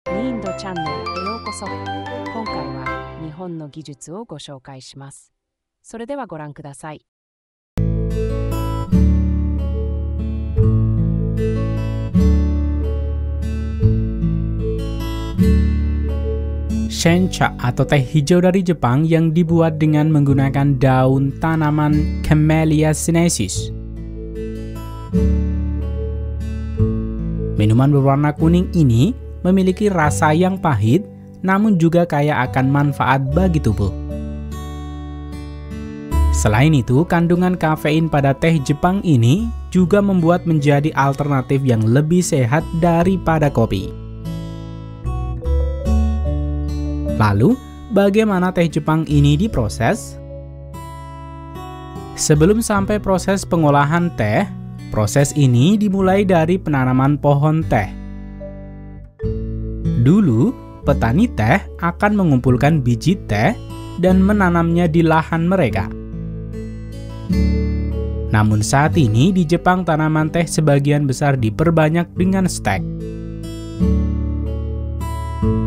ニンドチャンネルへようこそ。今回は日本の技術をご紹介します。それではご覧ください。Sencha atau teh hijau dari Jepang yang dibuat dengan menggunakan daun tanaman Camellia sinensis. Minuman berwarna kuning ini memiliki rasa yang pahit, namun juga kaya akan manfaat bagi tubuh. Selain itu, kandungan kafein pada teh Jepang ini juga membuat menjadi alternatif yang lebih sehat daripada kopi. Lalu, bagaimana teh Jepang ini diproses? Sebelum sampai proses pengolahan teh, proses ini dimulai dari penanaman pohon teh. Dulu, petani teh akan mengumpulkan biji teh dan menanamnya di lahan mereka. Namun saat ini di Jepang tanaman teh sebagian besar diperbanyak dengan stek.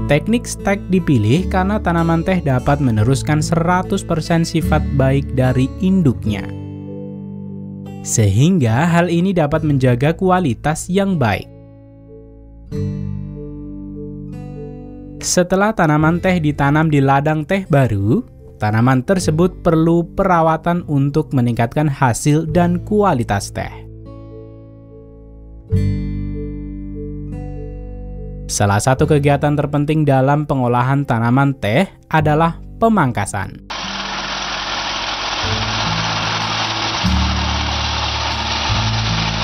Teknik stek dipilih karena tanaman teh dapat meneruskan 100% sifat baik dari induknya. Sehingga hal ini dapat menjaga kualitas yang baik. Setelah tanaman teh ditanam di ladang teh baru, tanaman tersebut perlu perawatan untuk meningkatkan hasil dan kualitas teh. Salah satu kegiatan terpenting dalam pengolahan tanaman teh adalah pemangkasan.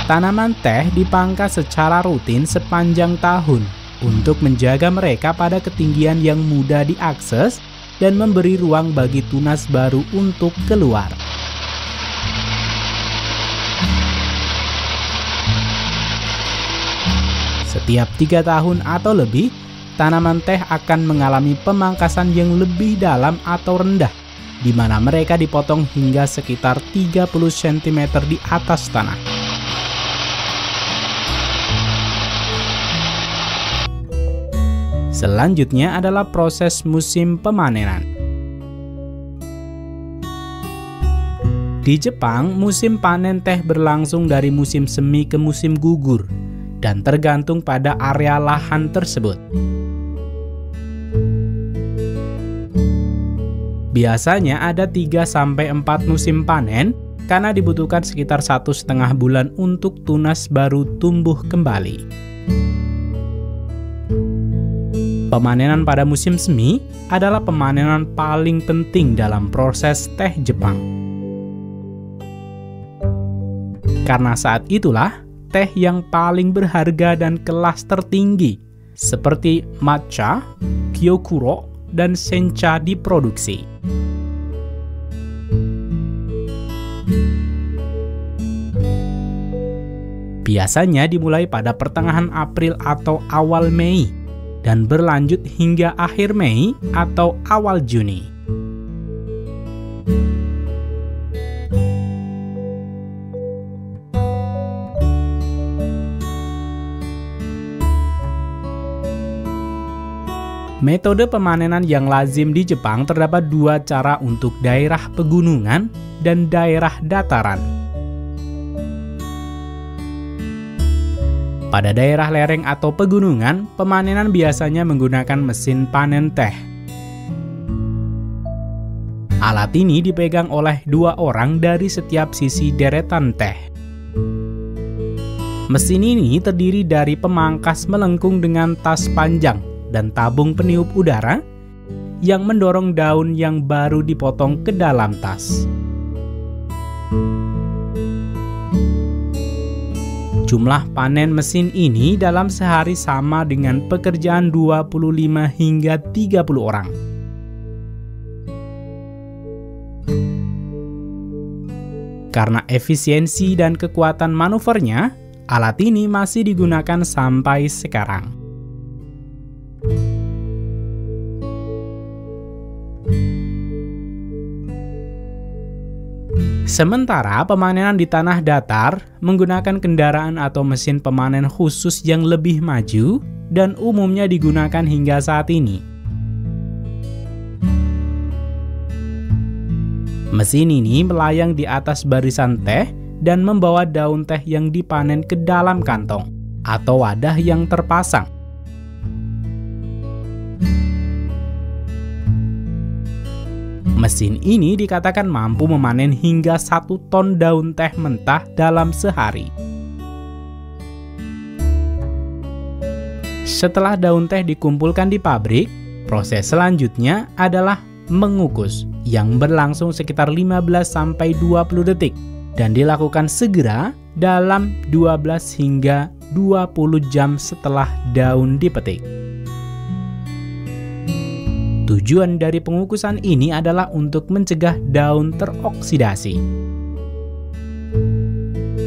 Tanaman teh dipangkas secara rutin sepanjang tahun untuk menjaga mereka pada ketinggian yang mudah diakses dan memberi ruang bagi tunas baru untuk keluar. Setiap 3 tahun atau lebih, tanaman teh akan mengalami pemangkasan yang lebih dalam atau rendah, di mana mereka dipotong hingga sekitar 30 cm di atas tanah. Selanjutnya adalah proses musim pemanenan. Di Jepang, musim panen teh berlangsung dari musim semi ke musim gugur, dan tergantung pada area lahan tersebut. Biasanya ada 3-4 musim panen karena dibutuhkan sekitar 1,5 bulan untuk tunas baru tumbuh kembali. Pemanenan pada musim semi adalah pemanenan paling penting dalam proses teh Jepang. Karena saat itulah teh yang paling berharga dan kelas tertinggi seperti matcha, gyokuro, dan sencha diproduksi. Biasanya dimulai pada pertengahan April atau awal Mei dan berlanjut hingga akhir Mei atau awal Juni. Metode pemanenan yang lazim di Jepang terdapat 2 cara untuk daerah pegunungan dan daerah dataran. Pada daerah lereng atau pegunungan, pemanenan biasanya menggunakan mesin panen teh. Alat ini dipegang oleh 2 orang dari setiap sisi deretan teh. Mesin ini terdiri dari pemangkas melengkung dengan tas panjang dan tabung peniup udara yang mendorong daun yang baru dipotong ke dalam tas. Jumlah panen mesin ini dalam sehari sama dengan pekerjaan 25 hingga 30 orang. Karena efisiensi dan kekuatan manuvernya, alat ini masih digunakan sampai sekarang. Sementara pemanenan di tanah datar menggunakan kendaraan atau mesin pemanen khusus yang lebih maju dan umumnya digunakan hingga saat ini. Mesin ini melayang di atas barisan teh dan membawa daun teh yang dipanen ke dalam kantong atau wadah yang terpasang. Mesin ini dikatakan mampu memanen hingga 1 ton daun teh mentah dalam sehari. Setelah daun teh dikumpulkan di pabrik, proses selanjutnya adalah mengukus yang berlangsung sekitar 15-20 detik dan dilakukan segera dalam 12 hingga 20 jam setelah daun dipetik. Tujuan dari pengukusan ini adalah untuk mencegah daun teroksidasi.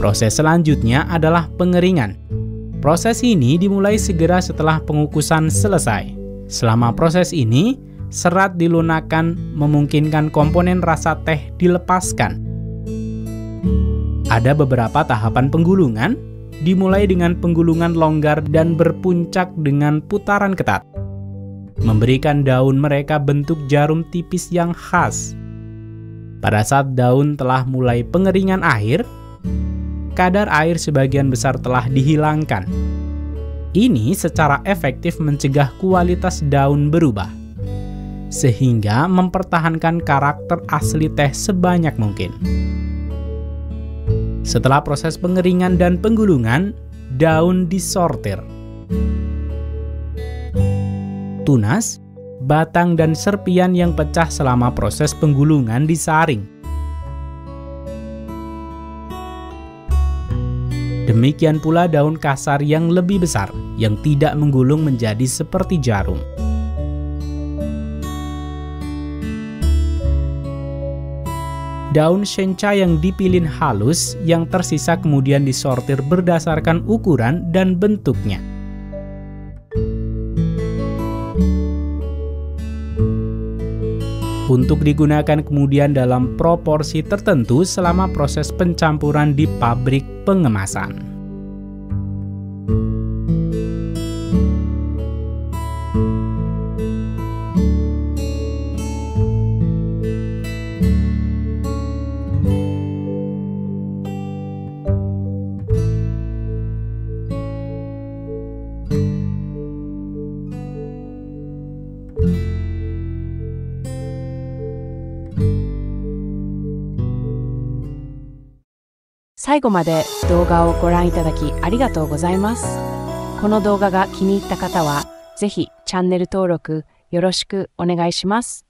Proses selanjutnya adalah pengeringan. Proses ini dimulai segera setelah pengukusan selesai. Selama proses ini, serat dilunakkan memungkinkan komponen rasa teh dilepaskan. Ada beberapa tahapan penggulungan, dimulai dengan penggulungan longgar dan berpuncak dengan putaran ketat, memberikan daun mereka bentuk jarum tipis yang khas. Pada saat daun telah mulai pengeringan air, kadar air sebagian besar telah dihilangkan. Ini secara efektif mencegah kualitas daun berubah, sehingga mempertahankan karakter asli teh sebanyak mungkin. Setelah proses pengeringan dan penggulungan, daun disortir. Tunas, batang, dan serpian yang pecah selama proses penggulungan disaring. Demikian pula daun kasar yang lebih besar, yang tidak menggulung menjadi seperti jarum. Daun sencha yang dipilin halus, yang tersisa kemudian disortir berdasarkan ukuran dan bentuknya. Untuk digunakan kemudian dalam proporsi tertentu selama proses pencampuran di pabrik pengemasan.最後まで動画をご覧いただきありがとうございます。この動画が気に入った方は、ぜひチャンネル登録よろしくお願いします。